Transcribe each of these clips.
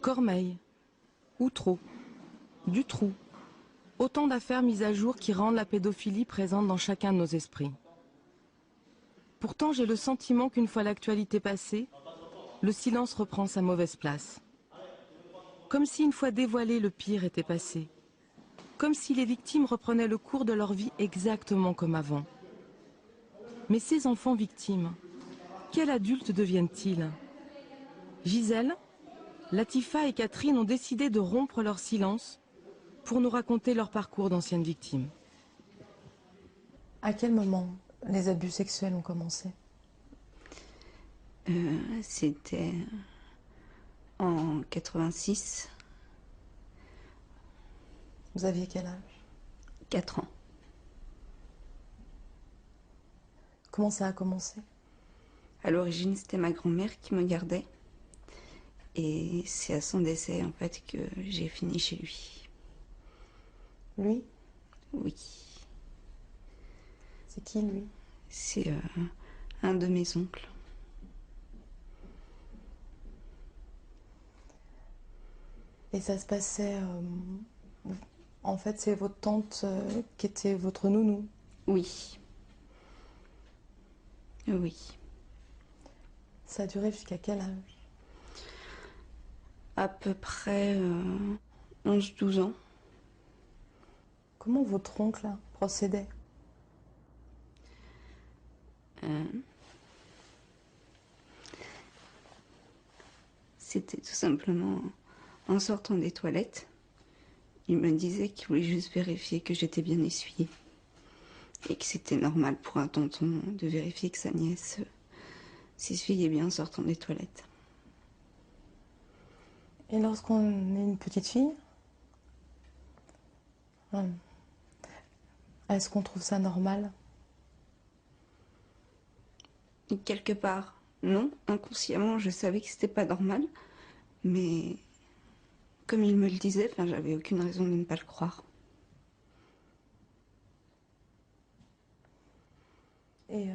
Cormeilles, Outreau, Dutroux, autant d'affaires mises à jour qui rendent la pédophilie présente dans chacun de nos esprits. Pourtant, j'ai le sentiment qu'une fois l'actualité passée, le silence reprend sa mauvaise place. Comme si une fois dévoilé, le pire était passé. Comme si les victimes reprenaient le cours de leur vie exactement comme avant. Mais ces enfants victimes, quels adultes deviennent-ils? Gisèle, Latifa et Catherine ont décidé de rompre leur silence pour nous raconter leur parcours d'anciennes victimes. À quel moment les abus sexuels ont commencé? C'était en 86. Vous aviez quel âge? 4 ans. Comment ça a commencé? À l'origine, c'était ma grand-mère qui me gardait. Et c'est à son décès, en fait, que j'ai fini chez lui. Lui? Oui. C'est qui, lui? C'est un de mes oncles. Et ça se passait... en fait, c'est votre tante qui était votre nounou? Oui. Oui. Ça a duré jusqu'à quel âge? À peu près 11-12 ans. Comment votre oncle procédait? C'était tout simplement en sortant des toilettes. Il me disait qu'il voulait juste vérifier que j'étais bien essuyée. Et que c'était normal pour un tonton de vérifier que sa nièce s'essuyait bien en sortant des toilettes. Et lorsqu'on est une petite fille, est-ce qu'on trouve ça normal? Et quelque part, non, inconsciemment, je savais que c'était pas normal. Mais comme il me le disait, j'avais aucune raison de ne pas le croire. Et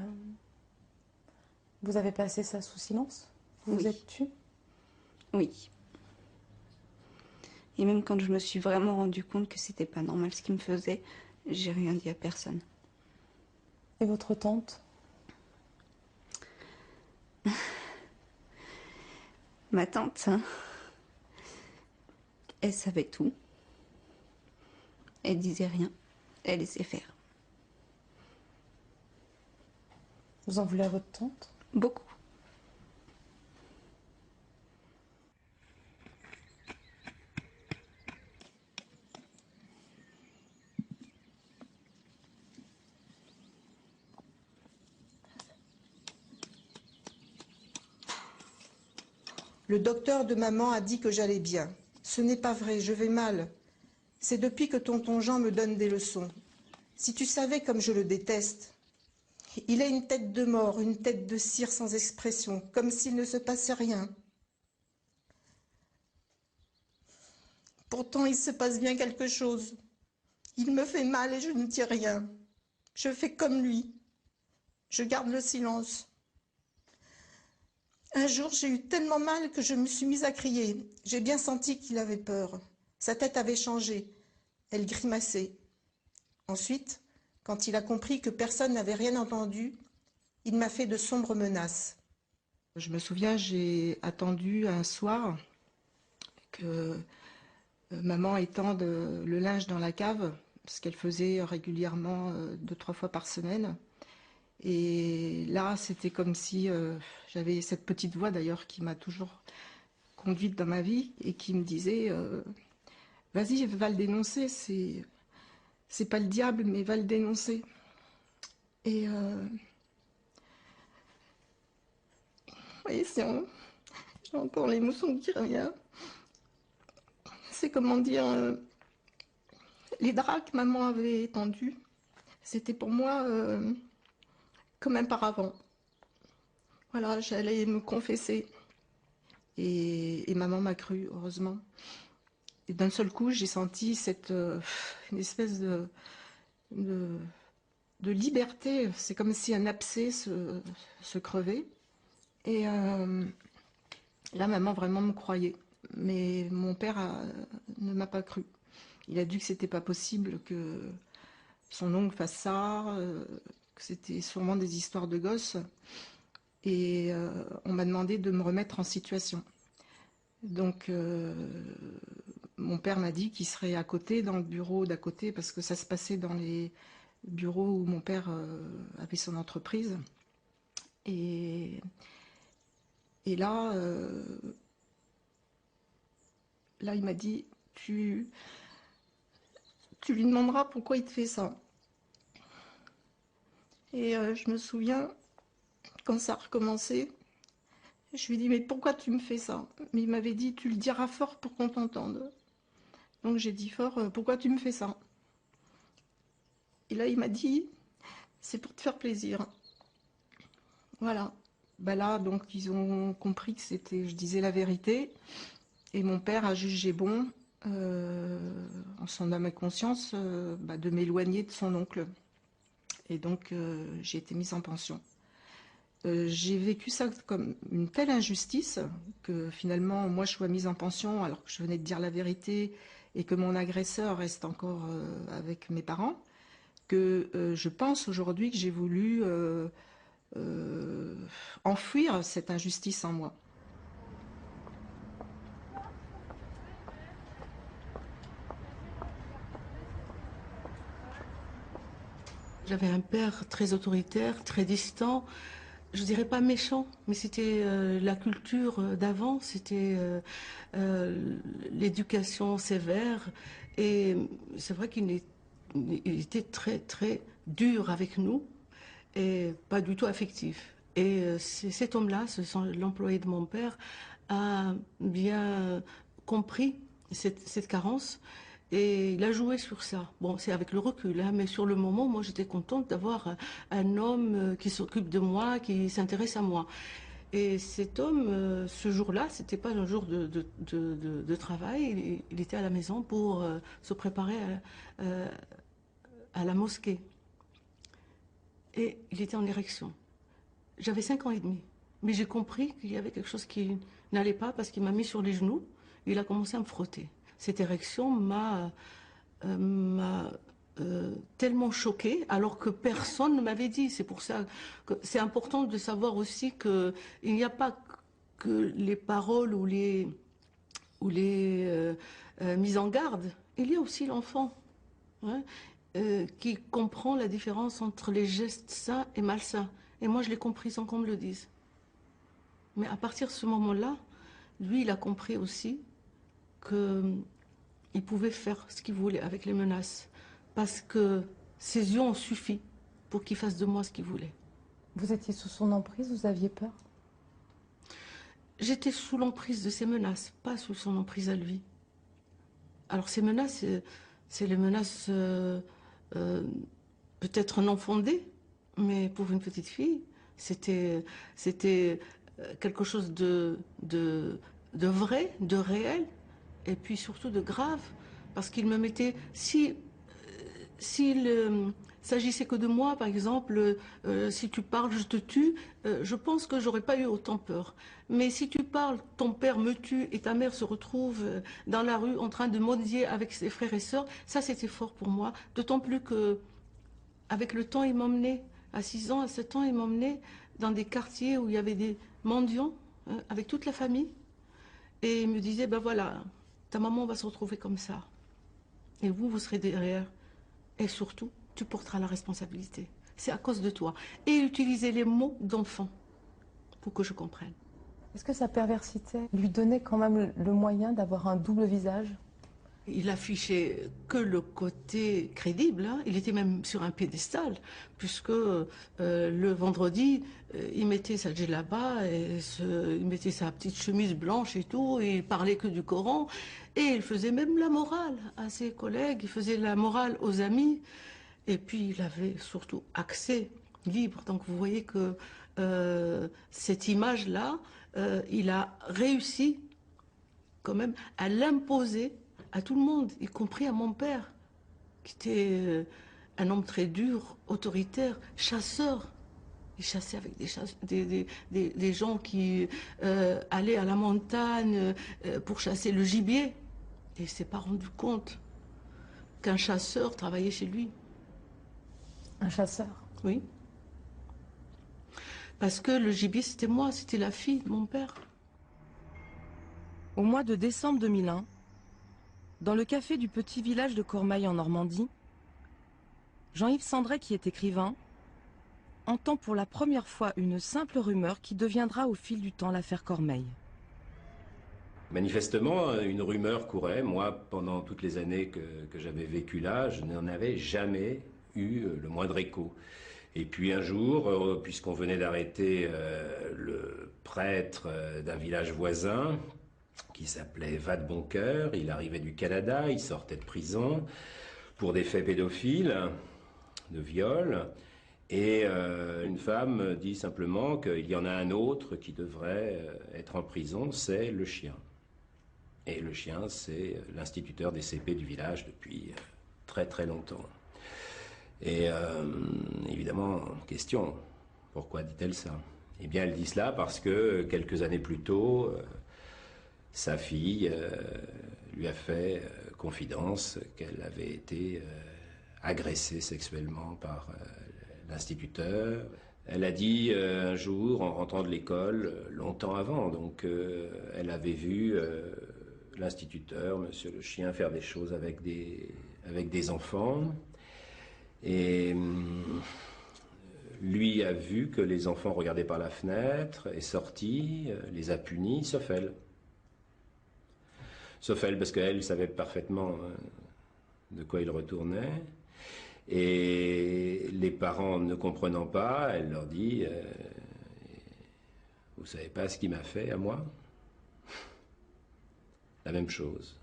vous avez passé ça sous silence? Vous vous êtes tue? Oui. Et même quand je me suis vraiment rendu compte que c'était pas normal ce qu'il me faisait, j'ai rien dit à personne. Et votre tante? Ma tante, elle savait tout. Elle disait rien. Elle laissait faire. Vous en voulez à votre tante? Beaucoup. Le docteur de maman a dit que j'allais bien. Ce n'est pas vrai, je vais mal. C'est depuis que tonton Jean me donne des leçons. Si tu savais comme je le déteste. Il a une tête de mort, une tête de cire sans expression, comme s'il ne se passait rien. Pourtant, il se passe bien quelque chose. Il me fait mal et je ne dis rien. Je fais comme lui. Je garde le silence. Un jour, j'ai eu tellement mal que je me suis mise à crier. J'ai bien senti qu'il avait peur. Sa tête avait changé. Elle grimaçait. Ensuite, quand il a compris que personne n'avait rien entendu, il m'a fait de sombres menaces. Je me souviens, j'ai attendu un soir que maman étende le linge dans la cave, parce qu'elle faisait régulièrement 2-3 fois par semaine. Et là, c'était comme si j'avais cette petite voix d'ailleurs qui m'a toujours conduite dans ma vie et qui me disait vas-y, va le dénoncer, c'est pas le diable, mais va le dénoncer. Et oui, j'ai encore l'émotion qui revient. C'est comment dire, les draps que maman avait tendus, c'était pour moi comme un paravent. Voilà, j'allais me confesser. Et maman m'a cru, heureusement. Et d'un seul coup, j'ai senti une espèce de, de liberté. C'est comme si un abcès se crevait. Et là, maman vraiment me croyait. mais mon père ne m'a pas cru. Il a dit que c'était pas possible que son oncle fasse ça, que c'était sûrement des histoires de gosses. Et on m'a demandé de me remettre en situation. Donc mon père m'a dit qu'il serait à côté, dans le bureau d'à côté, parce que ça se passait dans les bureaux où mon père avait son entreprise. Et, et là, il m'a dit, tu lui demanderas pourquoi il te fait ça. Et je me souviens, quand ça a recommencé, je lui ai dit, mais pourquoi tu me fais ça? Mais il m'avait dit, tu le diras fort pour qu'on t'entende. Donc j'ai dit fort, pourquoi tu me fais ça? Et là, il m'a dit, c'est pour te faire plaisir. Voilà. Bah là, donc, ils ont compris que c'était, je disais la vérité. Et mon père a jugé bon, en son âme et conscience, de m'éloigner de son oncle. Et donc, j'ai été mise en pension. J'ai vécu ça comme une telle injustice que finalement, moi, je sois mise en pension alors que je venais de dire la vérité et que mon agresseur reste encore avec mes parents, que je pense aujourd'hui que j'ai voulu enfouir cette injustice en moi. J'avais un père très autoritaire, très distant, je dirais pas méchant, mais c'était la culture d'avant, c'était l'éducation sévère. Et c'est vrai il était très très dur avec nous et pas du tout affectif. Et cet homme-là, l'employé de mon père, a bien compris cette carence. Et il a joué sur ça. Bon, c'est avec le recul, hein, mais sur le moment, moi, j'étais contente d'avoir un homme qui s'occupe de moi, qui s'intéresse à moi. Et cet homme, ce jour-là, c'était pas un jour de travail. Il était à la maison pour se préparer à la mosquée. Et il était en érection. J'avais 5 ans et demi. Mais j'ai compris qu'il y avait quelque chose qui n'allait pas parce qu'il m'a mis sur les genoux. Il a commencé à me frotter. Cette érection m'a tellement choquée, alors que personne ne m'avait dit. C'est pour ça que c'est important de savoir aussi qu'il n'y a pas que les paroles ou les mises en garde. Il y a aussi l'enfant, hein, qui comprend la différence entre les gestes sains et malsains. Et moi, je l'ai compris sans qu'on me le dise. Mais à partir de ce moment-là, lui, il a compris aussi qu'il pouvait faire ce qu'il voulait avec les menaces. Parce que ses yeux ont suffi pour qu'il fasse de moi ce qu'il voulait. Vous étiez sous son emprise, vous aviez peur? J'étais sous l'emprise de ses menaces, pas sous son emprise à lui. Alors ces menaces, c'est les menaces peut-être non fondées, mais pour une petite fille, c'était quelque chose de vrai, de réel, et puis surtout de grave, parce qu'il me mettait, s'il s'agissait que de moi, par exemple, si tu parles, je te tue, je pense que j'aurais pas eu autant peur. Mais si tu parles, ton père me tue et ta mère se retrouve dans la rue en train de mendier avec ses frères et sœurs, ça c'était fort pour moi. D'autant plus que, avec le temps, il m'emmenait, à 6 ans, à 7 ans, il m'emmenait dans des quartiers où il y avait des mendiants, hein, avec toute la famille. Et il me disait, ben voilà, ta maman va se retrouver comme ça. Et vous serez derrière. Et surtout, tu porteras la responsabilité. C'est à cause de toi. Et utiliser les mots d'enfant pour que je comprenne. Est-ce que sa perversité lui donnait quand même le moyen d'avoir un double visage? Il affichait que le côté crédible, hein. Il était même sur un piédestal, puisque le vendredi, il mettait sa djellaba, il mettait sa petite chemise blanche et tout, et il parlait que du Coran, et il faisait même la morale à ses collègues, il faisait la morale aux amis, et puis il avait surtout accès libre. Donc vous voyez que cette image-là, il a réussi quand même à l'imposer à tout le monde, y compris à mon père, qui était un homme très dur, autoritaire, chasseur. Il chassait avec des gens qui allaient à la montagne pour chasser le gibier. Et il ne s'est pas rendu compte qu'un chasseur travaillait chez lui. Un chasseur? Oui. Parce que le gibier, c'était moi, c'était la fille de mon père. Au mois de décembre 2001, dans le café du petit village de Cormeilles en Normandie, Jean-Yves Sandret, qui est écrivain, entend pour la première fois une simple rumeur qui deviendra au fil du temps l'affaire Cormeilles. Manifestement, une rumeur courait. Moi, pendant toutes les années que j'avais vécu là, je n'en avais jamais eu le moindre écho. Et puis un jour, puisqu'on venait d'arrêter le prêtre d'un village voisin, qui s'appelait Vadeboncoeur, il arrivait du Canada, il sortait de prison pour des faits pédophiles, de viol, et une femme dit simplement qu'il y en a un autre qui devrait être en prison, c'est le chien. Et le chien, c'est l'instituteur des CP du village depuis très très longtemps. Et évidemment, question, pourquoi dit-elle ça? Eh bien, elle dit cela parce que quelques années plus tôt, sa fille lui a fait confidence qu'elle avait été agressée sexuellement par l'instituteur. Elle a dit un jour, en rentrant de l'école, longtemps avant, donc elle avait vu l'instituteur, monsieur le chien, faire des choses avec des enfants. Et lui a vu que les enfants regardaient par la fenêtre, est sorti, les a punis, sauf elle. Sauf elle, parce qu'elle savait parfaitement de quoi il retournait. Et les parents ne comprenant pas, elle leur dit « Vous savez pas ce qu'il m'a fait à moi ?» La même chose.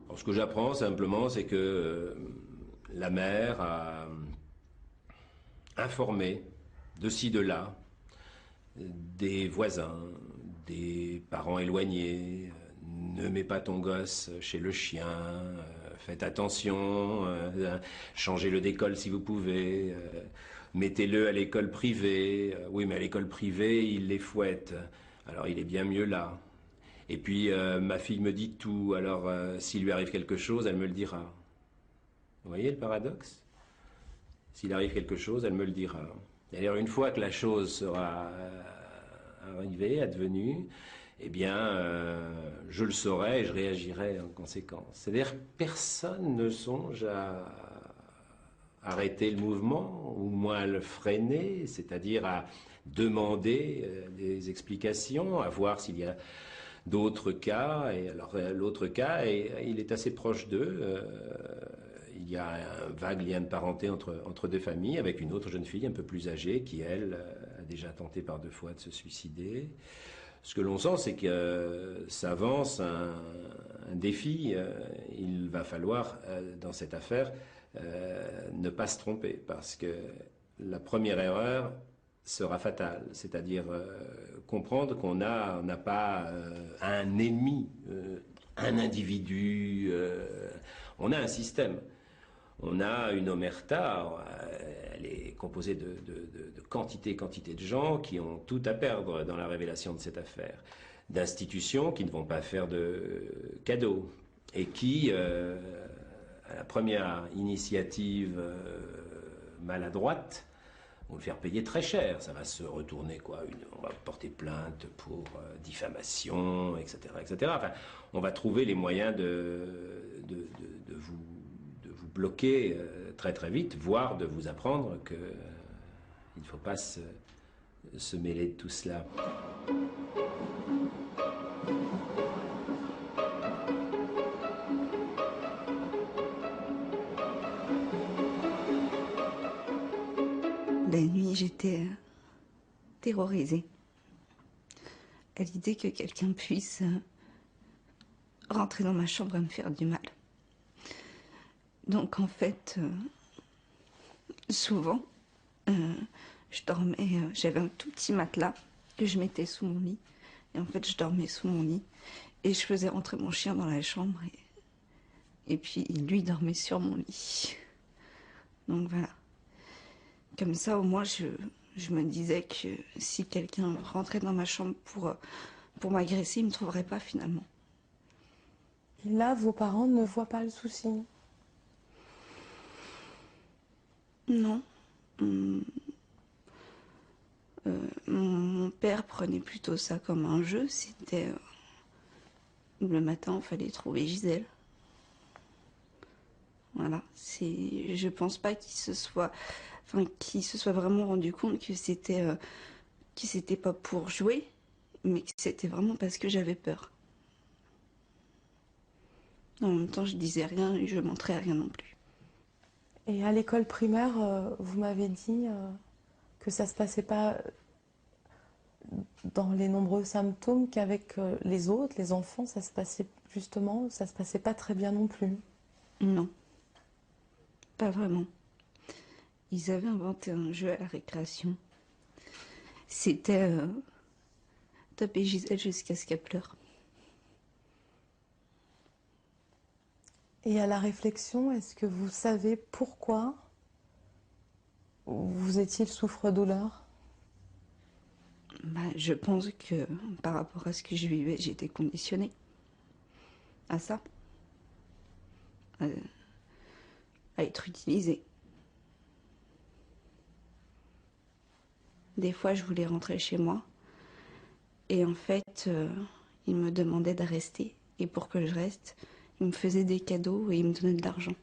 Alors, ce que j'apprends simplement, c'est que la mère a informé de ci, de là, des voisins, des parents éloignés, ne mets pas ton gosse chez le chien, faites attention, changez-le d'école si vous pouvez, mettez-le à l'école privée, oui mais à l'école privée il les fouette, alors il est bien mieux là. Et puis ma fille me dit tout, alors s'il lui arrive quelque chose, elle me le dira. Vous voyez le paradoxe? S'il arrive quelque chose, elle me le dira. D'ailleurs, une fois que la chose sera arrivée, advenue, eh bien, je le saurai et je réagirai en conséquence. C'est-à-dire que personne ne songe à arrêter le mouvement, ou moins à le freiner, c'est-à-dire à demander des explications, à voir s'il y a d'autres cas. Et alors, l'autre cas, il est assez proche d'eux. Il y a un vague lien de parenté entre deux familles, avec une autre jeune fille un peu plus âgée qui, elle, a déjà tenté par 2 fois de se suicider. Ce que l'on sent, c'est que s'avance un défi. Il va falloir, dans cette affaire, ne pas se tromper, parce que la première erreur sera fatale, c'est-à-dire comprendre qu'on n'a pas un ennemi, un individu, on a un système. On a une omerta, elle est composée de quantité de gens qui ont tout à perdre dans la révélation de cette affaire, d'institutions qui ne vont pas faire de cadeaux et qui, à la première initiative maladroite, vont le faire payer très cher. Ça va se retourner, quoi. On va porter plainte pour diffamation, etc., etc. Enfin, on va trouver les moyens de vous bloquer très très vite, voire de vous apprendre qu'il ne faut pas se mêler de tout cela. La nuit, j'étais terrorisée à l'idée que quelqu'un puisse rentrer dans ma chambre et me faire du mal. Donc en fait, souvent, je dormais, j'avais un tout petit matelas que je mettais sous mon lit. Et en fait, je dormais sous mon lit. Et je faisais rentrer mon chien dans la chambre et puis lui dormait sur mon lit. Donc voilà. Comme ça, au moins, je me disais que si quelqu'un rentrait dans ma chambre pour m'agresser, il ne me trouverait pas finalement. Et là, vos parents ne voient pas le souci? Non. Mon père prenait plutôt ça comme un jeu. C'était le matin, il fallait trouver Gisèle. Voilà. Je pense pas qu'il se soit vraiment rendu compte que c'était pas pour jouer, mais que c'était vraiment parce que j'avais peur. En même temps, je disais rien et je montrais rien non plus. Et à l'école primaire, vous m'avez dit que ça se passait pas dans les nombreux symptômes qu'avec les autres, les enfants, ça se passait pas très bien non plus. Non, pas vraiment. Ils avaient inventé un jeu à la récréation. C'était taper Gisèle jusqu'à ce qu'elle pleure. Et à la réflexion, est-ce que vous savez pourquoi vous étiez le souffre-douleur? Bah, je pense que par rapport à ce que je vivais, j'étais conditionnée à ça, à être utilisée. Des fois, je voulais rentrer chez moi et en fait, il me demandait de rester. Et pour que je reste, il me faisait des cadeaux et il me donnait de l'argent.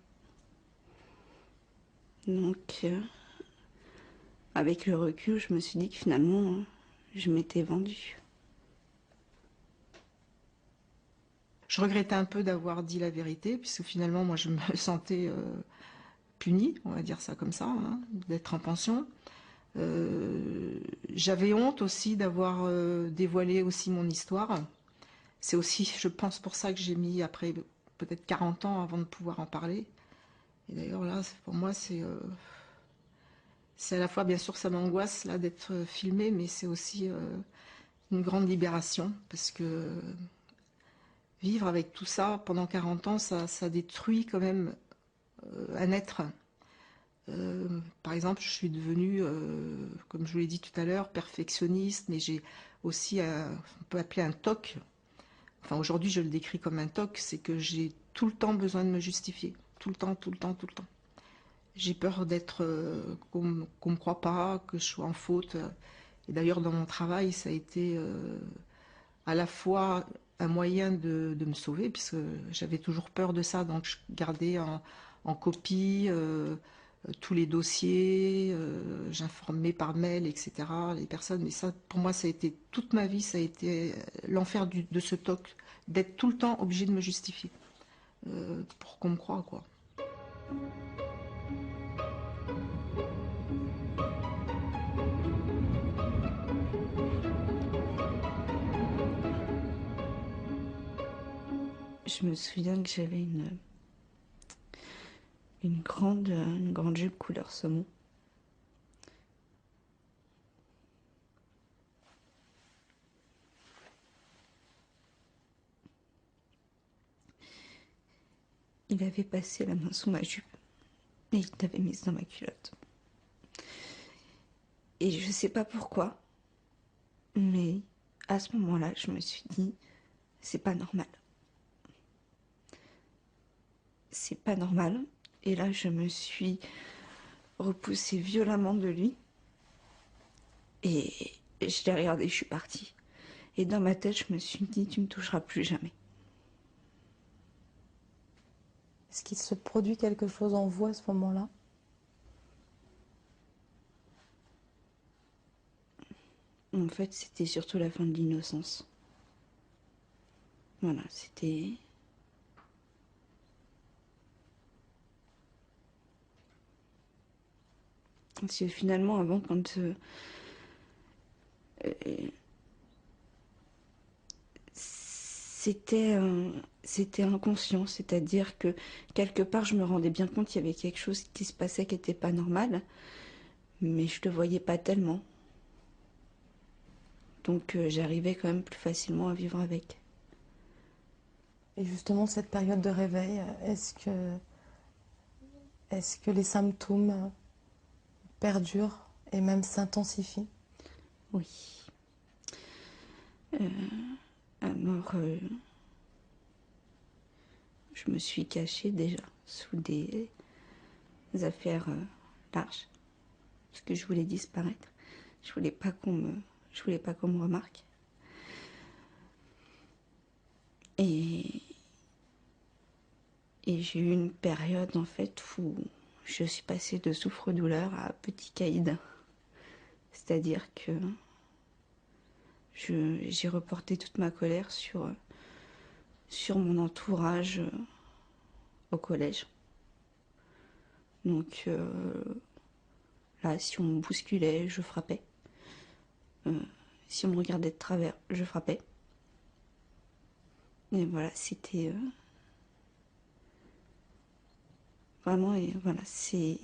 Donc, avec le recul, je me suis dit que finalement, je m'étais vendue. Je regrettais un peu d'avoir dit la vérité, puisque finalement, moi, je me sentais punie, on va dire ça comme ça, hein, d'être en pension. J'avais honte aussi d'avoir dévoilé aussi mon histoire. C'est aussi, je pense, pour ça que j'ai mis après peut-être 40 ans avant de pouvoir en parler. Et d'ailleurs, là, pour moi, c'est à la fois, bien sûr, ça m'angoisse là d'être filmée, mais c'est aussi une grande libération, parce que vivre avec tout ça pendant 40 ans, ça détruit quand même un être. Par exemple, je suis devenue, comme je vous l'ai dit tout à l'heure, perfectionniste, mais j'ai aussi, on peut appeler un TOC. Enfin, aujourd'hui, je le décris comme un TOC, c'est que j'ai tout le temps besoin de me justifier. Tout le temps, tout le temps, tout le temps. J'ai peur d'être, qu'on me croie pas, que je sois en faute. Et d'ailleurs, dans mon travail, ça a été à la fois un moyen de me sauver, puisque j'avais toujours peur de ça, donc je gardais en copie tous les dossiers, j'informais par mail, etc. les personnes. Mais ça, pour moi, ça a été toute ma vie, ça a été l'enfer de ce TOC, d'être tout le temps obligé de me justifier pour qu'on me croie, quoi. Je me souviens que j'avais une grande jupe couleur saumon. Il avait passé la main sous ma jupe et il l'avait mise dans ma culotte. Et je sais pas pourquoi, mais à ce moment-là, je me suis dit, c'est pas normal. C'est pas normal. Et là, je me suis repoussée violemment de lui. Et je l'ai regardé, je suis partie. Et dans ma tête, je me suis dit, tu me toucheras plus jamais. Est-ce qu'il se produit quelque chose en vous à ce moment-là? En fait, c'était surtout la fin de l'innocence. Voilà, c'était... Parce que finalement, avant, quand... c'était inconscient, c'est-à-dire que quelque part, je me rendais bien compte qu'il y avait quelque chose qui se passait qui n'était pas normal, mais je le voyais pas tellement. Donc j'arrivais quand même plus facilement à vivre avec. Et justement, cette période de réveil, est-ce que les symptômes perdurent et même s'intensifient? Oui. Alors, je me suis cachée déjà sous des affaires larges, parce que je voulais disparaître. Je voulais pas qu'on me remarque. Et j'ai eu une période en fait où je suis passée de souffre-douleur à petit caïd. C'est-à-dire que j'ai reporté toute ma colère sur mon entourage au collège. Donc là, si on me bousculait, je frappais. Si on me regardait de travers, je frappais. Et voilà, c'était vraiment, et voilà, c'est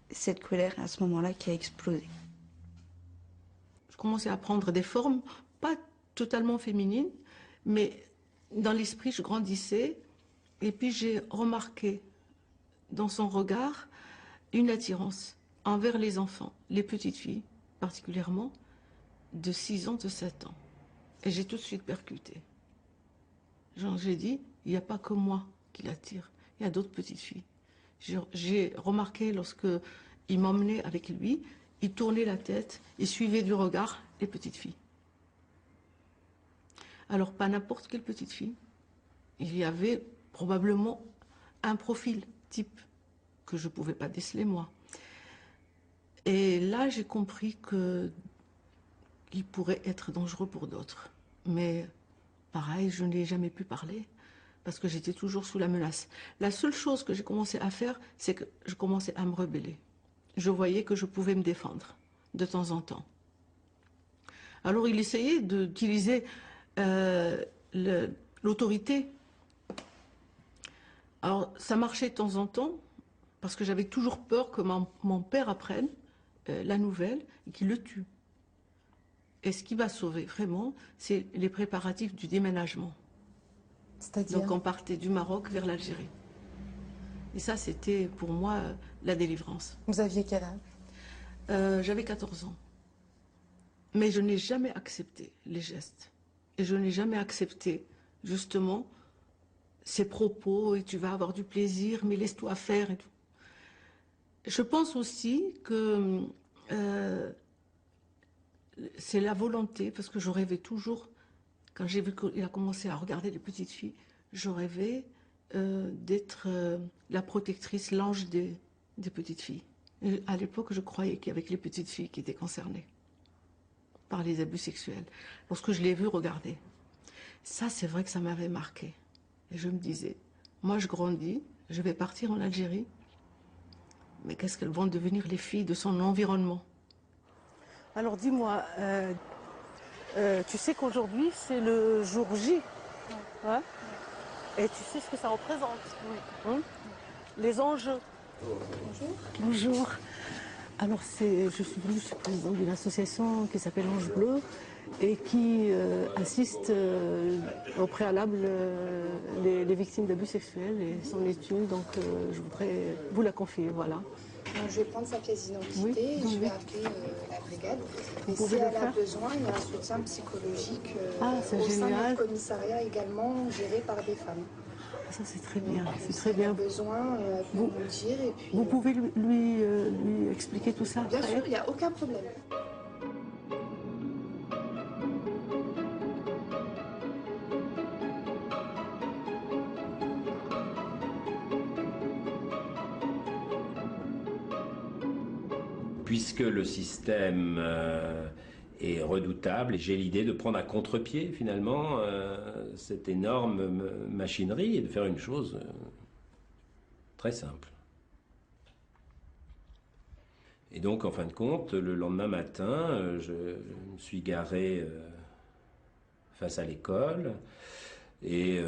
cette colère à ce moment-là qui a explosé. Je commençais à prendre des formes, pas totalement féminines, mais dans l'esprit, je grandissais. Et puis j'ai remarqué dans son regard une attirance envers les enfants, les petites filles particulièrement, de 6 ans, de 7 ans. Et j'ai tout de suite percuté. J'ai dit, il n'y a pas que moi qui l'attire, il y a d'autres petites filles. J'ai remarqué lorsque il m'emmenait avec lui, il tournait la tête, il suivait du regard les petites filles. Alors pas n'importe quelle petite fille. Il y avait probablement un profil type que je ne pouvais pas déceler moi. Et là j'ai compris qu'il pourrait être dangereux pour d'autres. Mais pareil, je n'ai jamais pu parler parce que j'étais toujours sous la menace. La seule chose que j'ai commencé à faire, c'est que je commençais à me rebeller. Je voyais que je pouvais me défendre de temps en temps. Alors il essayait d'utiliser l'autorité. Alors ça marchait de temps en temps, parce que j'avais toujours peur que mon père apprenne la nouvelle et qu'il le tue. Et ce qui m'a sauvée vraiment, c'est les préparatifs du déménagement. C'est-à-dire? Donc on partait du Maroc vers l'Algérie. Et ça, c'était pour moi la délivrance. Vous aviez quel âge? J'avais 14 ans. Mais je n'ai jamais accepté les gestes. Et je n'ai jamais accepté, justement, ces propos, et tu vas avoir du plaisir, mais laisse-toi faire et tout. Je pense aussi que c'est la volonté, parce que je rêvais toujours, quand j'ai vu qu'il a commencé à regarder les petites filles, je rêvais d'être la protectrice, l'ange des petites filles. Et à l'époque, je croyais qu'il y avait que les petites filles qui étaient concernées par les abus sexuels. Lorsque je l'ai vu regarder, ça, c'est vrai que ça m'avait marqué. Et je me disais, moi, je grandis, je vais partir en Algérie, mais qu'est-ce qu'elles vont devenir les filles de son environnement? Alors dis-moi, tu sais qu'aujourd'hui, c'est le jour J, hein? Et tu sais ce que ça représente? Oui. Hein? Les enjeux. Bonjour. Bonjour. Alors je suis venue, je suis présidente d'une association qui s'appelle Ange Bleu et qui assiste au préalable les victimes d'abus sexuels et son étude. Donc je voudrais vous la confier, voilà. Donc, je vais prendre sa pièce d'identité Oui, et je vais oui. appeler la brigade. Vous Et si pouvez le elle a faire besoin, il y a un soutien psychologique c'est au sein de génial. notre commissariat également géré par des femmes. Ça c'est très bien, c'est Si très elle a bien. besoin, elle peut nous le dire. Et puis, Vous pouvez lui expliquer tout ça bien après? sûr, il n'y a aucun problème. Puisque le système est redoutable, j'ai l'idée de prendre à contre-pied finalement cette énorme machinerie et de faire une chose très simple. Et donc en fin de compte, le lendemain matin, je me suis garé face à l'école et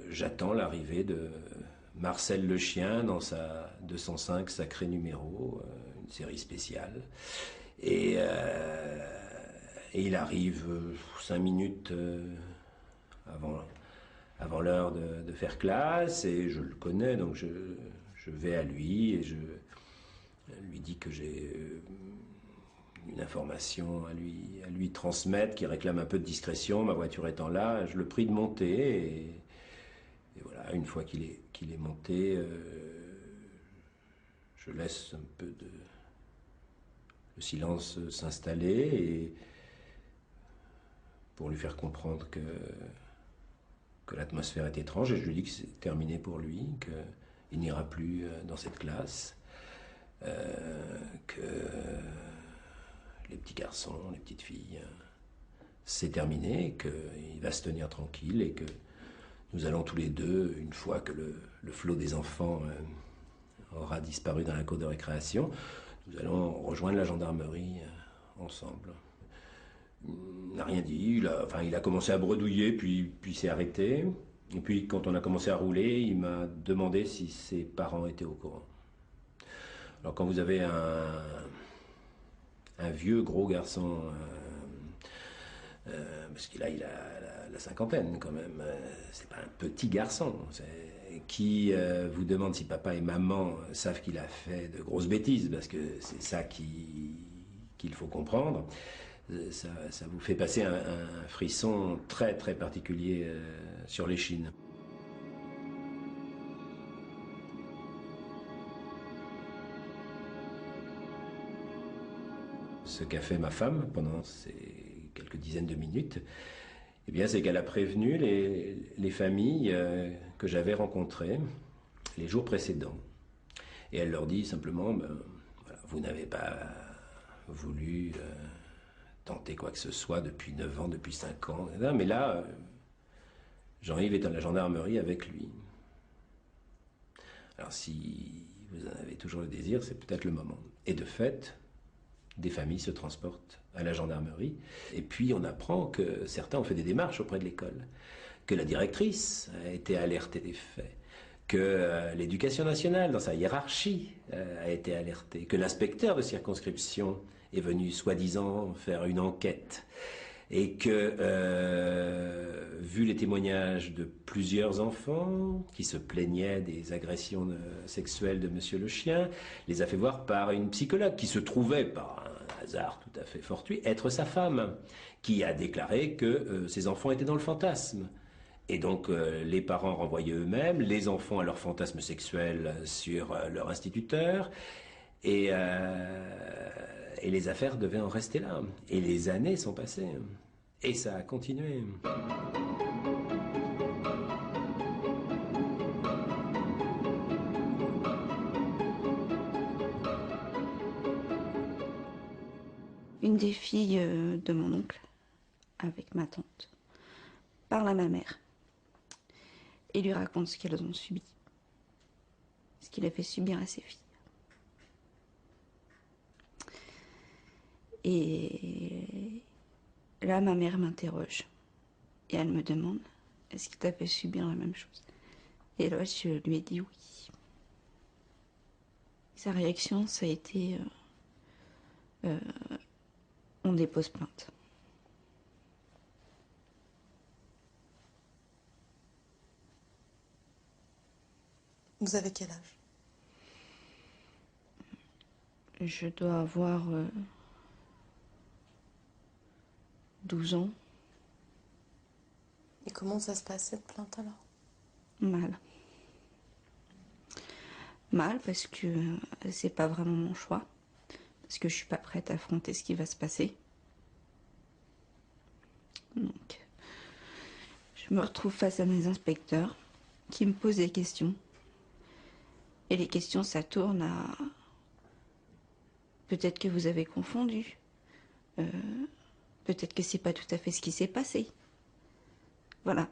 j'attends l'arrivée de Marcel le chien dans sa 205 Sacré Numéro, une série spéciale. Et il arrive 5 minutes avant avant l'heure de faire classe, et je le connais, donc je vais à lui et je lui dis que j'ai une information à lui transmettre qui réclame un peu de discrétion. Ma voiture étant là, je le prie de monter et voilà, une fois qu'il est monté, je laisse un peu le silence s'installer et pour lui faire comprendre que l'atmosphère est étrange, et je lui dis que c'est terminé pour lui, qu'il n'ira plus dans cette classe, que les petits garçons, les petites filles, c'est terminé, qu'il va se tenir tranquille et que nous allons tous les deux, une fois que le flot des enfants aura disparu dans la cour de récréation, nous allons rejoindre la gendarmerie ensemble. Il n'a rien dit, il a commencé à bredouiller, puis s'est arrêté. Et puis quand on a commencé à rouler, il m'a demandé si ses parents étaient au courant. Alors quand vous avez un vieux gros garçon, parce qu'il a la cinquantaine quand même, c'est pas un petit garçon, qui vous demande si papa et maman savent qu'il a fait de grosses bêtises, parce que c'est ça qu'il faut comprendre. Ça vous fait passer un frisson très très particulier sur l'échine. Ce qu'a fait ma femme pendant ces quelques dizaines de minutes, eh bien, c'est qu'elle a prévenu les familles que j'avais rencontrées les jours précédents. Et elle leur dit simplement, voilà, vous n'avez pas voulu tenter quoi que ce soit depuis 9 ans, depuis 5 ans. Mais là, Jean-Yves est à la gendarmerie avec lui. Alors si vous en avez toujours le désir, c'est peut-être le moment. Et de fait, des familles se transportent à la gendarmerie. Et puis on apprend que certains ont fait des démarches auprès de l'école, que la directrice a été alertée des faits, que l'éducation nationale, dans sa hiérarchie, a été alertée, que l'inspecteur de circonscription est venu soi-disant faire une enquête, et que, vu les témoignages de plusieurs enfants qui se plaignaient des agressions sexuelles de Monsieur le Chien, les a fait voir par une psychologue qui se trouvait, par un hasard tout à fait fortuit, être sa femme, qui a déclaré que ces enfants étaient dans le fantasme. Et donc les parents renvoyaient eux-mêmes, les enfants à leur fantasme sexuel sur leur instituteur, et les affaires devaient en rester là. Et les années sont passées. Et ça a continué. Une des filles de mon oncle, avec ma tante, parle à ma mère et lui raconte ce qu'elles ont subi, ce qu'il a fait subir à ses filles. Et là, ma mère m'interroge et elle me demande, est-ce qu'il t'a fait subir la même chose? Et là, je lui ai dit oui. Sa réaction, ça a été, on dépose plainte. Vous avez quel âge? Je dois avoir 12 ans. Et comment ça se passe cette plainte alors? Mal. Mal parce que c'est pas vraiment mon choix. Parce que je suis pas prête à affronter ce qui va se passer. Donc, je me retrouve face à mes inspecteurs qui me posent des questions. Et les questions, ça tourne à... Peut-être que vous avez confondu. Peut-être que c'est pas tout à fait ce qui s'est passé. Voilà.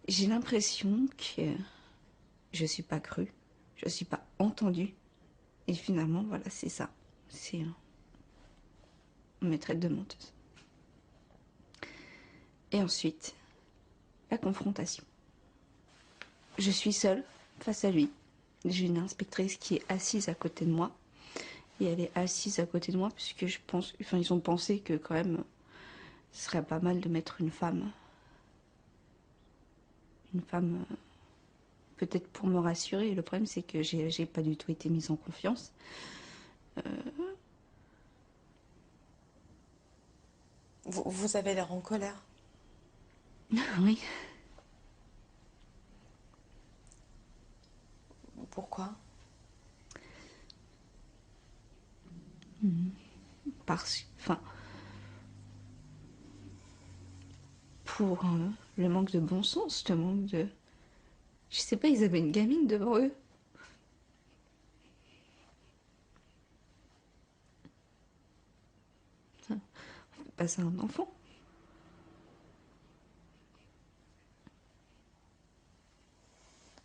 J'ai l'impression que je suis pas crue, je suis pas entendue. Et finalement, voilà, c'est ça. C'est... on me traite de menteuse. Et ensuite, la confrontation. Je suis seule face à lui. J'ai une inspectrice qui est assise à côté de moi. Et elle est assise à côté de moi puisque je pense... Enfin, ils ont pensé que quand même, ce serait pas mal de mettre une femme une femme, peut-être pour me rassurer. Le problème, c'est que j'ai pas du tout été mise en confiance. Vous avez l'air en colère. Oui. Pourquoi? Enfin, pour le manque de bon sens, le manque de... Je sais pas, ils avaient une gamine devant eux. On fait pas ça à un enfant.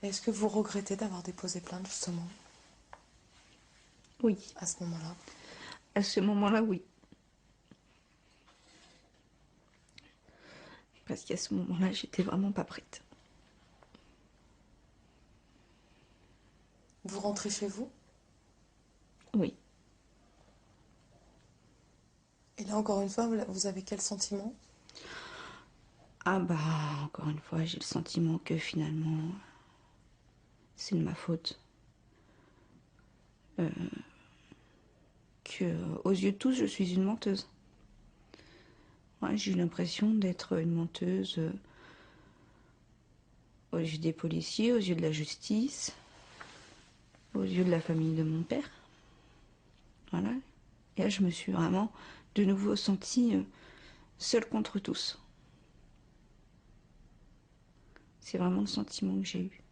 Est-ce que vous regrettez d'avoir déposé plainte, justement, Oui. à ce moment-là? À ce moment-là, oui. Parce qu'à ce moment-là, j'étais vraiment pas prête. Vous rentrez chez vous? Oui. Et là, encore une fois, vous avez quel sentiment? Ah bah, encore une fois, j'ai le sentiment que finalement, c'est de ma faute. Que, aux yeux de tous, je suis une menteuse. Ouais, j'ai eu l'impression d'être une menteuse aux yeux des policiers, aux yeux de la justice, aux yeux de la famille de mon père. Voilà. Et là, je me suis vraiment de nouveau sentie seule contre tous. C'est vraiment le sentiment que j'ai eu.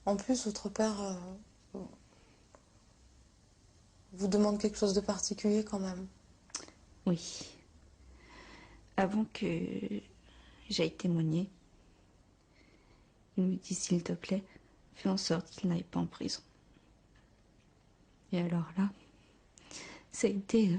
En plus, votre père vous demande quelque chose de particulier quand même. Oui. Avant que j'aille témoigner, il me dit, s'il te plaît, fais en sorte qu'il n'aille pas en prison. Et alors là, ça a été...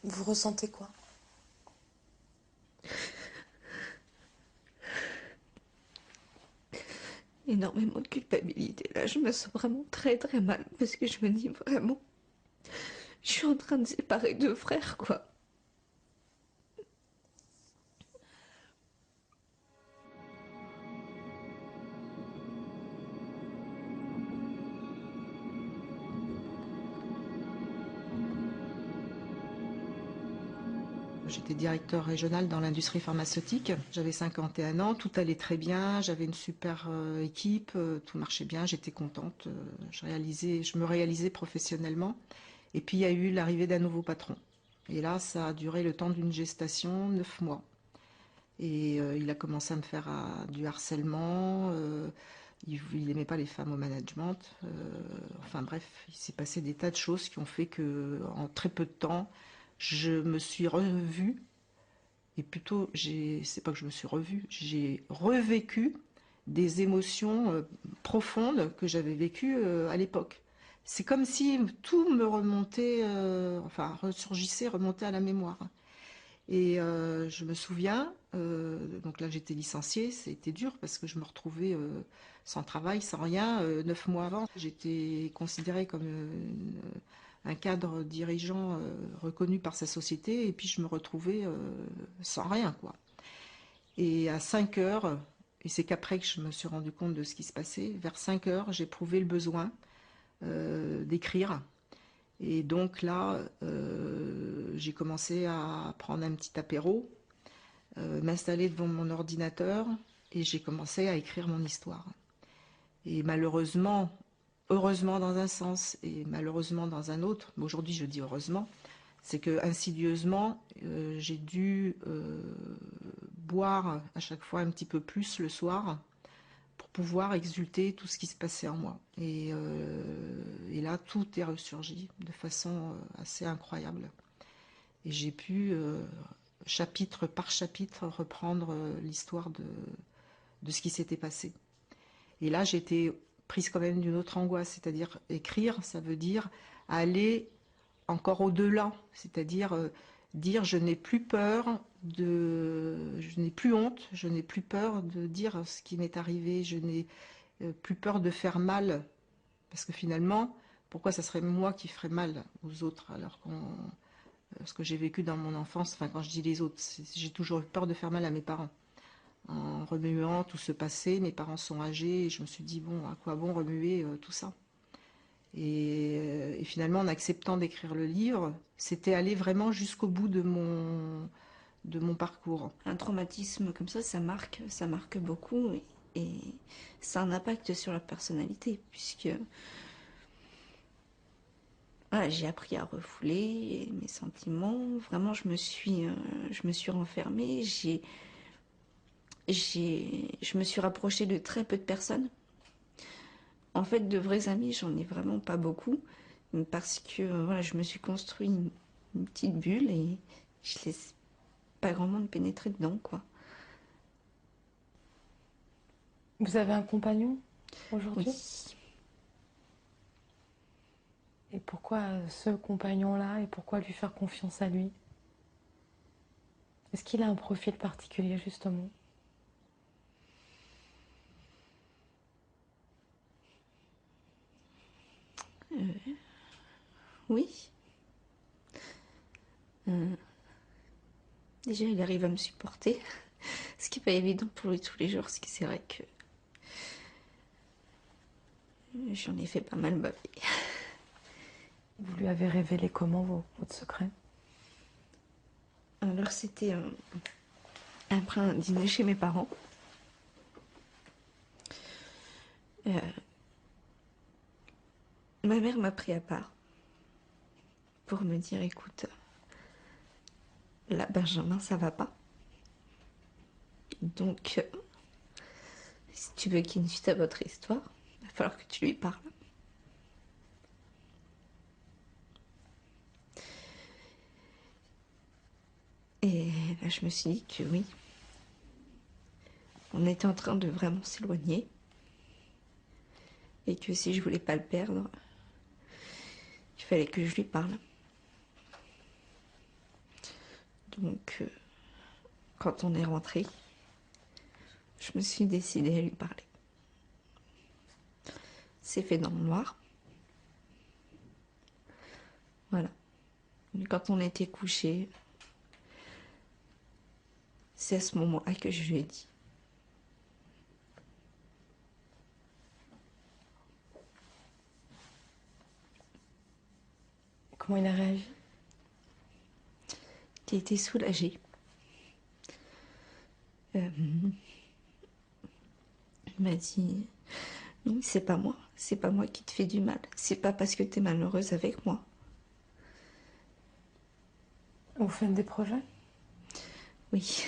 Vous ressentez quoi? énormément de culpabilité. Là, je me sens vraiment très très mal parce que je me dis vraiment, je suis en train de séparer deux frères, quoi. J'étais directeur régional dans l'industrie pharmaceutique. J'avais 51 ans, tout allait très bien, j'avais une super équipe, tout marchait bien, j'étais contente, je me réalisais professionnellement. Et puis il y a eu l'arrivée d'un nouveau patron. Et là, ça a duré le temps d'une gestation, 9 mois. Et il a commencé à me faire du harcèlement, il n'aimait pas les femmes au management. Enfin bref, il s'est passé des tas de choses qui ont fait que en très peu de temps, je me suis revue, et plutôt, c'est pas que je me suis revue, j'ai revécu des émotions profondes que j'avais vécues à l'époque. C'est comme si tout me remontait, enfin ressurgissait, remontait à la mémoire. Et je me souviens, donc là j'étais licenciée, c'était dur parce que je me retrouvais sans travail, sans rien. 9 mois avant, j'étais considérée comme un cadre dirigeant reconnu par sa société, et puis je me retrouvais sans rien, quoi. Et à 5 heures, et c'est qu'après que je me suis rendu compte de ce qui se passait, vers 5 heures, j'ai éprouvé le besoin d'écrire. Et donc là, j'ai commencé à prendre un petit apéro, m'installer devant mon ordinateur, et j'ai commencé à écrire mon histoire. Et malheureusement, heureusement dans un sens et malheureusement dans un autre, mais aujourd'hui je dis heureusement, c'est que insidieusement, j'ai dû boire à chaque fois un petit peu plus le soir pour pouvoir exulter tout ce qui se passait en moi. Et là, tout est ressurgi de façon assez incroyable. Et j'ai pu, chapitre par chapitre, reprendre l'histoire de ce qui s'était passé. Et là, j'étais prise quand même d'une autre angoisse, c'est-à-dire écrire, ça veut dire aller encore au-delà, c'est-à-dire dire je n'ai plus peur je n'ai plus honte, je n'ai plus peur de dire ce qui m'est arrivé, je n'ai plus peur de faire mal, parce que finalement, pourquoi ça serait moi qui ferais mal aux autres, alors ce que j'ai vécu dans mon enfance, enfin quand je dis les autres, j'ai toujours eu peur de faire mal à mes parents. En remuant tout ce passé, mes parents sont âgés, et je me suis dit, bon, à quoi bon remuer tout ça? Et finalement, en acceptant d'écrire le livre, c'était aller vraiment jusqu'au bout de mon parcours. Un traumatisme comme ça marque beaucoup et ça a un impact sur la personnalité, puisque voilà, j'ai appris à refouler mes sentiments. Vraiment, je me suis renfermée. Je me suis rapprochée de très peu de personnes. En fait, de vrais amis, j'en ai vraiment pas beaucoup, parce que voilà, je me suis construit une petite bulle et je laisse pas grand monde pénétrer dedans, quoi. Vous avez un compagnon aujourd'hui? Oui. Et pourquoi ce compagnon-là et pourquoi lui faire confiance à lui? Est-ce qu'il a un profil particulier, justement? Oui. Déjà, il arrive à me supporter, ce qui n'est pas évident pour lui tous les jours, parce que c'est vrai que j'en ai fait pas mal baver. Vous lui avez révélé comment votre secret? Alors, c'était après un dîner chez mes parents. Ma mère m'a pris à part pour me dire, écoute, là, Benjamin, ça va pas. Donc, si tu veux qu'il y ait une suite à votre histoire, il va falloir que tu lui parles. Et là, je me suis dit que oui, on était en train de vraiment s'éloigner. Et que si je voulais pas le perdre, il fallait que je lui parle. Donc, quand on est rentré, je me suis décidée à lui parler. C'est fait dans le noir. Voilà. Mais quand on était couchés, c'est à ce moment-là que je lui ai dit. Comment il a réagi? Il était soulagé. Il m'a dit, non, c'est pas moi qui te fais du mal. C'est pas parce que t'es malheureuse avec moi. Vous faites des projets? Oui.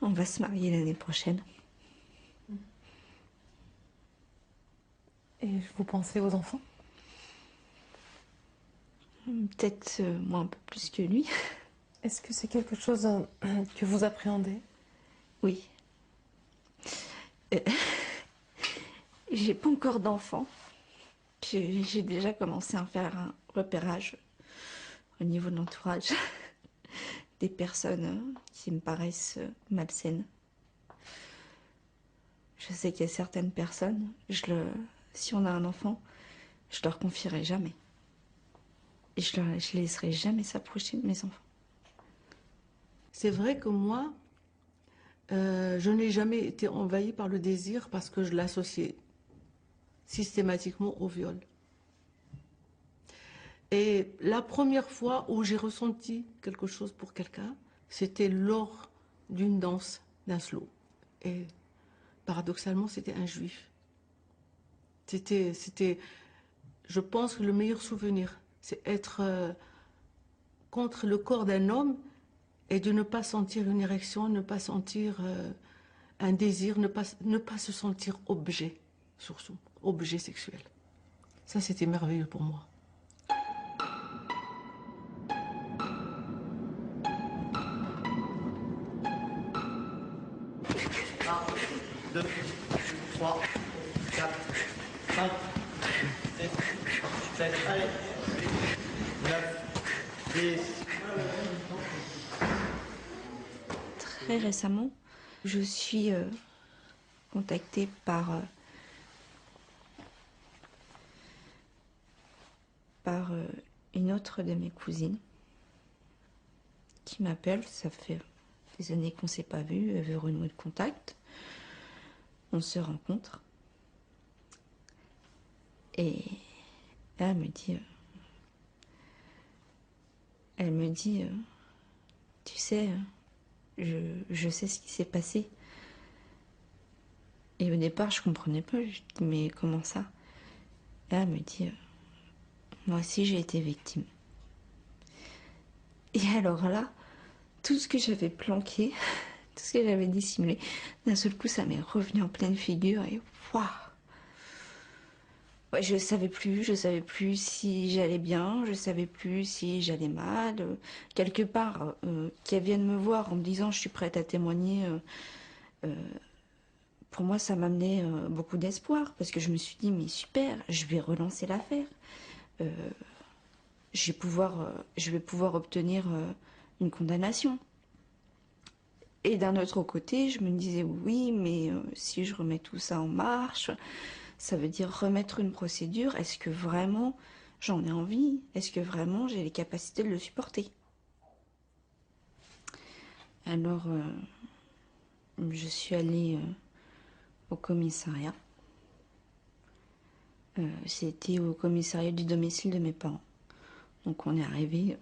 On va se marier l'année prochaine. Et vous pensez aux enfants? Peut-être moi un peu plus que lui. Est-ce que c'est quelque chose que vous appréhendez? Oui. J'ai pas encore d'enfants. J'ai déjà commencé à faire un repérage au niveau de l'entourage des personnes qui me paraissent malsaines. Je sais qu'il y a certaines personnes, si on a un enfant, je leur confierai jamais. Et je laisserai jamais s'approcher de mes enfants. C'est vrai que moi, je n'ai jamais été envahie par le désir parce que je l'associais systématiquement au viol. Et la première fois où j'ai ressenti quelque chose pour quelqu'un, c'était lors d'une danse, d'un slow. Et paradoxalement, c'était un juif. C'était, je pense, le meilleur souvenir. C'est être contre le corps d'un homme et de ne pas sentir une érection, ne pas sentir un désir, ne pas se sentir objet, surtout, objet sexuel. Ça, c'était merveilleux pour moi. 2, 3, 4, 5, 6, 7, allez, 9, 10. Très récemment, je suis contactée par une autre de mes cousines qui m'appelle. Ça fait des années qu'on ne s'est pas vu, elle veut renouer le contact. On se rencontre et elle me dit, tu sais, je sais ce qui s'est passé. Et au départ, je comprenais pas. Je dis, mais comment ça? Et elle me dit, moi aussi j'ai été victime. Et alors là, tout ce que j'avais planqué, tout ce que j'avais dissimulé, d'un seul coup, ça m'est revenu en pleine figure et waouh! Ouais, je savais plus si j'allais bien, je savais plus si j'allais mal. Quelque part, qu'elle vienne me voir en me disant je suis prête à témoigner, pour moi ça m'amenait beaucoup d'espoir parce que je me suis dit mais super, je vais relancer l'affaire. Je vais pouvoir obtenir une condamnation. Et d'un autre côté, je me disais oui, mais si je remets tout ça en marche, ça veut dire remettre une procédure. Est-ce que vraiment j'en ai envie? Est-ce que vraiment j'ai les capacités de le supporter? Alors, je suis allée au commissariat. C'était au commissariat du domicile de mes parents. Donc on est arrivé.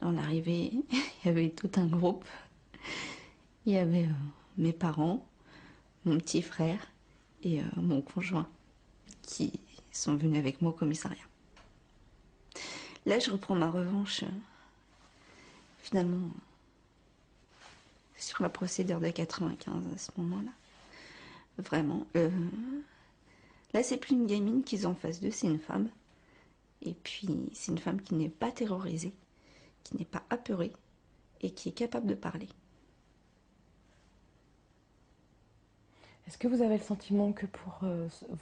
Dans l'arrivée, il y avait tout un groupe. Il y avait mes parents, mon petit frère et mon conjoint qui sont venus avec moi au commissariat. Là, je reprends ma revanche, finalement, sur la procédure de 95 à ce moment-là. Vraiment. Là, c'est plus une gamine qu'ils ont en face d'eux, c'est une femme. Et puis, c'est une femme qui n'est pas terrorisée, qui n'est pas apeurée et qui est capable de parler. Est-ce que vous avez le sentiment que pour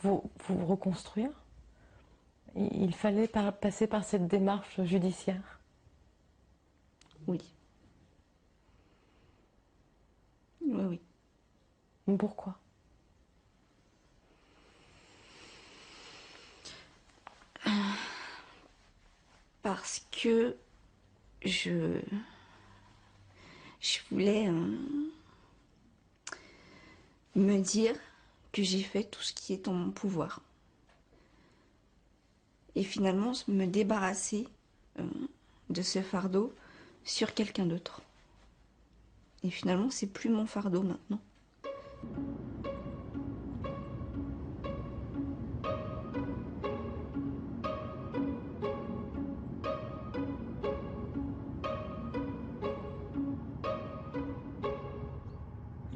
vous reconstruire, il fallait passer par cette démarche judiciaire? Oui. Oui, oui. Pourquoi? Parce que je voulais me dire que j'ai fait tout ce qui est en mon pouvoir. Et finalement, me débarrasser de ce fardeau sur quelqu'un d'autre. Et finalement, c'est plus mon fardeau maintenant.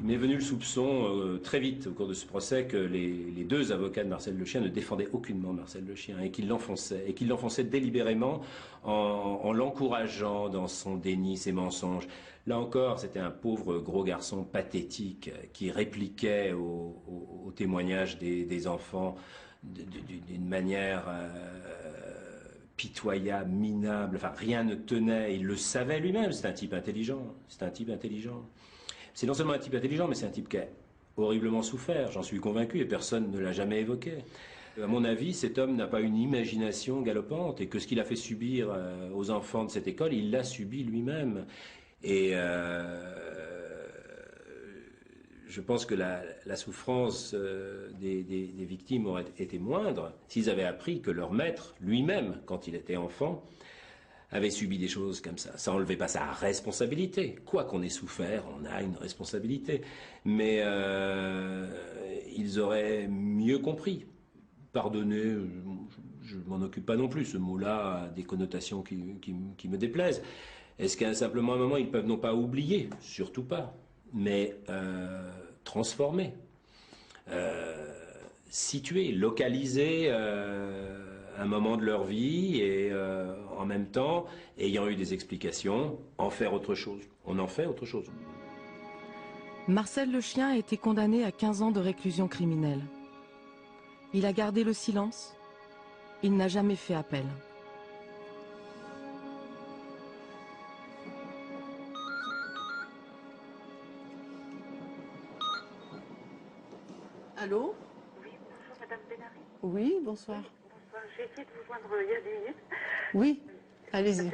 Il m'est venu le soupçon très vite au cours de ce procès que les deux avocats de Marcel Le Chien ne défendaient aucunement Marcel Le Chien et qu'ils l'enfonçaient délibérément en l'encourageant dans son déni, ses mensonges. Là encore, c'était un pauvre gros garçon pathétique qui répliquait aux témoignages des enfants d'une manière pitoyable, minable. Enfin, rien ne tenait. Il le savait lui-même. C'est un type intelligent. C'est un type intelligent. C'est non seulement un type intelligent, mais c'est un type qui a horriblement souffert, j'en suis convaincu, et personne ne l'a jamais évoqué. À mon avis, cet homme n'a pas une imagination galopante, et que ce qu'il a fait subir aux enfants de cette école, il l'a subi lui-même. Et je pense que la souffrance des victimes aurait été moindre s'ils avaient appris que leur maître, lui-même, quand il était enfant, avait subi des choses comme ça. Ça n'enlevait pas sa responsabilité. Quoi qu'on ait souffert, on a une responsabilité. Mais ils auraient mieux compris. Pardonner, je ne m'en occupe pas non plus. Ce mot-là a des connotations qui me déplaisent. Est-ce qu'à simplement un moment, ils peuvent non pas oublier, surtout pas, mais transformer, situer, localiser un moment de leur vie et en même temps, ayant eu des explications, en faire autre chose. On en fait autre chose. Marcel Le Chien a été condamné à 15 ans de réclusion criminelle. Il a gardé le silence. Il n'a jamais fait appel. Allô? Oui, bonjour Madame Benary. Oui, bonsoir. Bonsoir, j'ai essayé de vous joindre il y a 10 minutes. Oui, allez-y.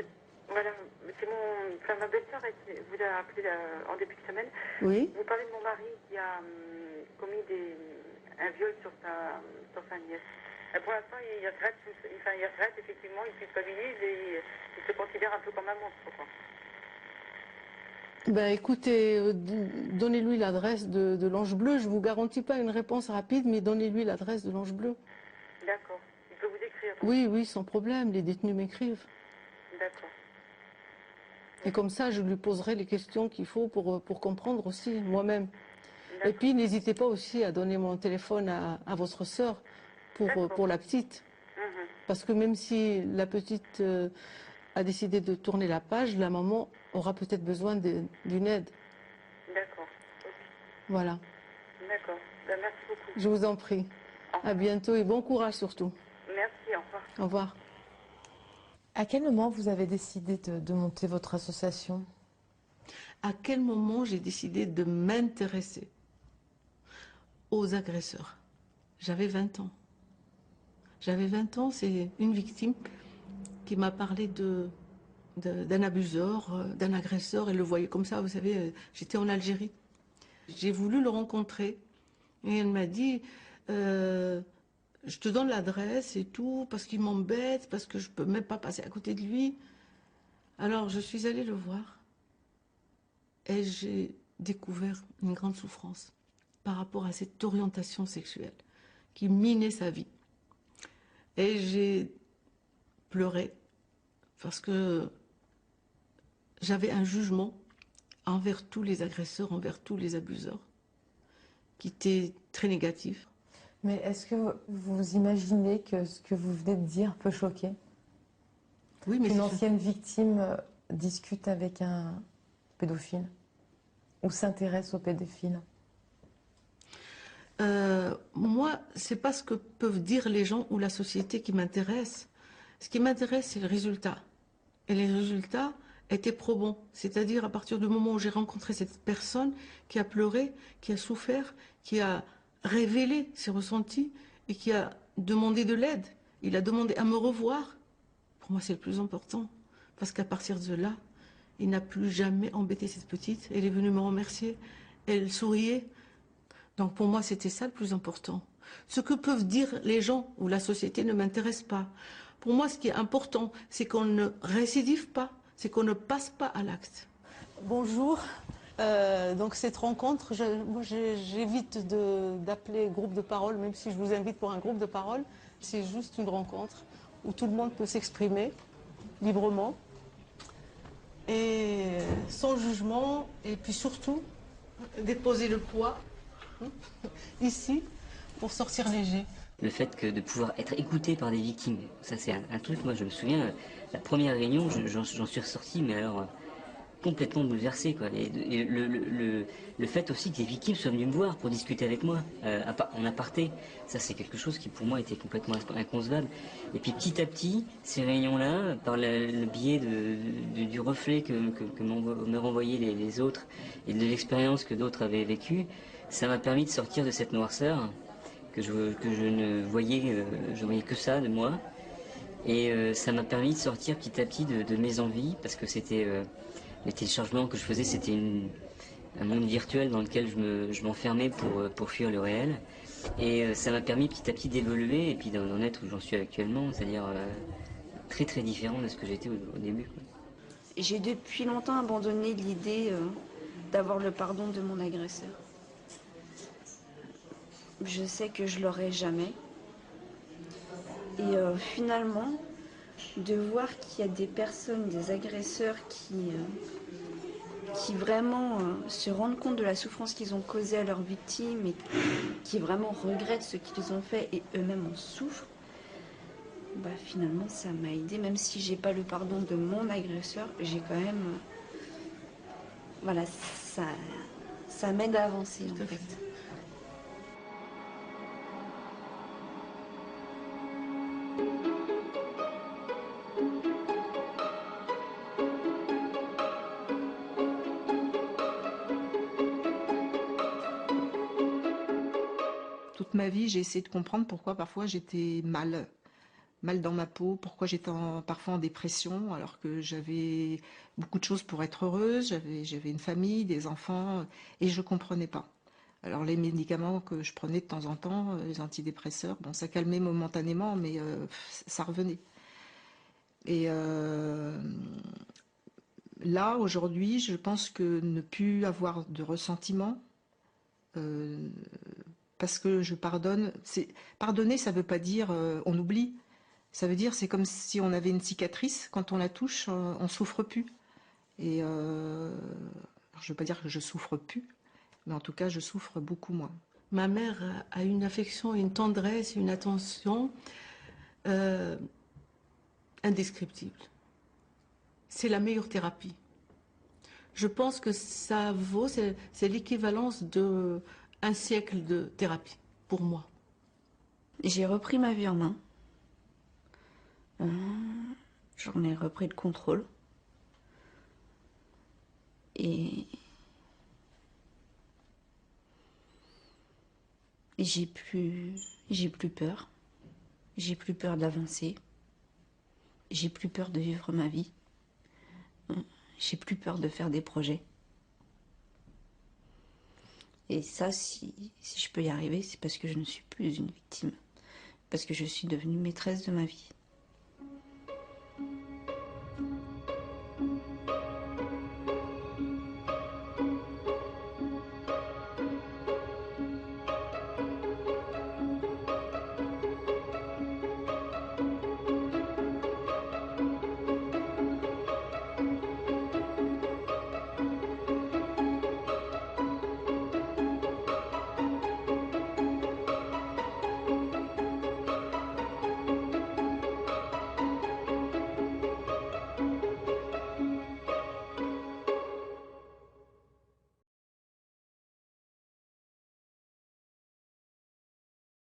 Voilà, c'est ma belle-sœur vous a appelé en début de semaine. Oui. Vous parlez de mon mari qui a commis un viol sur sa nièce. Pour l'instant, il regrette effectivement, il culpabilise et il se considère un peu comme un monstre, quoi. Ben écoutez, donnez-lui l'adresse de l'Ange Bleu. Je vous garantis pas une réponse rapide, mais donnez-lui l'adresse de l'Ange Bleu. D'accord. Il peut vous écrire. Oui, oui, sans problème. Les détenus m'écrivent. D'accord. Et comme ça, je lui poserai les questions qu'il faut pour comprendre aussi moi-même. Et puis, n'hésitez pas aussi à donner mon téléphone à votre sœur pour la petite. Parce que même si la petite a décidé de tourner la page, la maman aura peut-être besoin d'une aide. D'accord. Voilà. D'accord. Ben, merci beaucoup. Je vous en prie. À bientôt et bon courage surtout. Merci, au revoir. Au revoir. À quel moment vous avez décidé de monter votre association? À quel moment j'ai décidé de m'intéresser aux agresseurs? J'avais 20 ans. J'avais 20 ans, c'est une victime qui m'a parlé d'un abuseur, d'un agresseur. Elle le voyait comme ça, vous savez, j'étais en Algérie. J'ai voulu le rencontrer et elle m'a dit je te donne l'adresse et tout, parce qu'il m'embête, parce que je ne peux même pas passer à côté de lui. Alors je suis allée le voir et j'ai découvert une grande souffrance par rapport à cette orientation sexuelle qui minait sa vie. Et j'ai pleuré parce que j'avais un jugement envers tous les agresseurs, envers tous les abuseurs, qui était très négatif. Mais est-ce que vous imaginez que ce que vous venez de dire peut choquer? Oui, mais une ancienne victime discute avec un pédophile ou s'intéresse aux pédophiles? Moi, c'est pas ce que peuvent dire les gens ou la société qui m'intéresse. Ce qui m'intéresse, c'est le résultat. Et les résultats étaient probants. C'est-à-dire, à partir du moment où j'ai rencontré cette personne qui a pleuré, qui a souffert, qui a révélé ses ressentis et qui a demandé de l'aide. Il a demandé à me revoir. Pour moi, c'est le plus important. Parce qu'à partir de là, il n'a plus jamais embêté cette petite. Elle est venue me remercier. Elle souriait. Donc pour moi, c'était ça le plus important. Ce que peuvent dire les gens ou la société ne m'intéresse pas. Pour moi, ce qui est important, c'est qu'on ne récidive pas, c'est qu'on ne passe pas à l'acte. Bonjour. Donc cette rencontre, moi j'évite d'appeler groupe de parole, même si je vous invite pour un groupe de parole. C'est juste une rencontre où tout le monde peut s'exprimer librement et sans jugement, et puis surtout déposer le poids ici pour sortir léger. Le fait que de pouvoir être écouté par des victimes, ça c'est un truc, moi je me souviens, la première réunion, j'en suis ressorti, mais alors complètement bouleversé, quoi. Et le fait aussi que des victimes soient venues me voir pour discuter avec moi, en aparté, ça c'est quelque chose qui pour moi était complètement inconcevable. Et puis petit à petit, ces réunions-là, par le biais du reflet que me renvoyaient les autres et de l'expérience que d'autres avaient vécue, ça m'a permis de sortir de cette noirceur que je ne voyais, je voyais que ça de moi. Et ça m'a permis de sortir petit à petit de mes envies, parce que c'était les téléchargements que je faisais, c'était un monde virtuel dans lequel je m'enfermais pour fuir le réel. Et ça m'a permis petit à petit d'évoluer et puis d'en être où j'en suis actuellement, c'est-à-dire très très différent de ce que j'étais au début, quoi. J'ai depuis longtemps abandonné l'idée d'avoir le pardon de mon agresseur. Je sais que je l'aurai jamais. Et finalement, de voir qu'il y a des personnes, des agresseurs qui vraiment se rendent compte de la souffrance qu'ils ont causée à leurs victimes et qui vraiment regrettent ce qu'ils ont fait et eux-mêmes en souffrent, bah finalement ça m'a aidé. Même si j'ai pas le pardon de mon agresseur, j'ai quand même... voilà, ça m'aide à avancer en fait. toute ma vie, j'ai essayé de comprendre pourquoi parfois j'étais mal dans ma peau, pourquoi j'étais parfois en dépression, alors que j'avais beaucoup de choses pour être heureuse, j'avais une famille, des enfants, et je ne comprenais pas. Alors les médicaments que je prenais de temps en temps, les antidépresseurs, bon, ça calmait momentanément, mais ça revenait. Et là, aujourd'hui, je pense que ne plus avoir de ressentiment, parce que je pardonne. Pardonner, ça ne veut pas dire on oublie. Ça veut dire c'est comme si on avait une cicatrice, quand on la touche, on souffre plus. Et je ne veux pas dire que je souffre plus, mais en tout cas, je souffre beaucoup moins. Ma mère a une affection, une tendresse, une attention indescriptible. C'est la meilleure thérapie. Je pense que ça vaut, c'est l'équivalence d'un siècle de thérapie, pour moi. J'ai repris ma vie en main. J'en ai repris le contrôle. Et j'ai plus peur. J'ai plus peur d'avancer. J'ai plus peur de vivre ma vie. J'ai plus peur de faire des projets. Et ça, si je peux y arriver, c'est parce que je ne suis plus une victime. Parce que je suis devenue maîtresse de ma vie.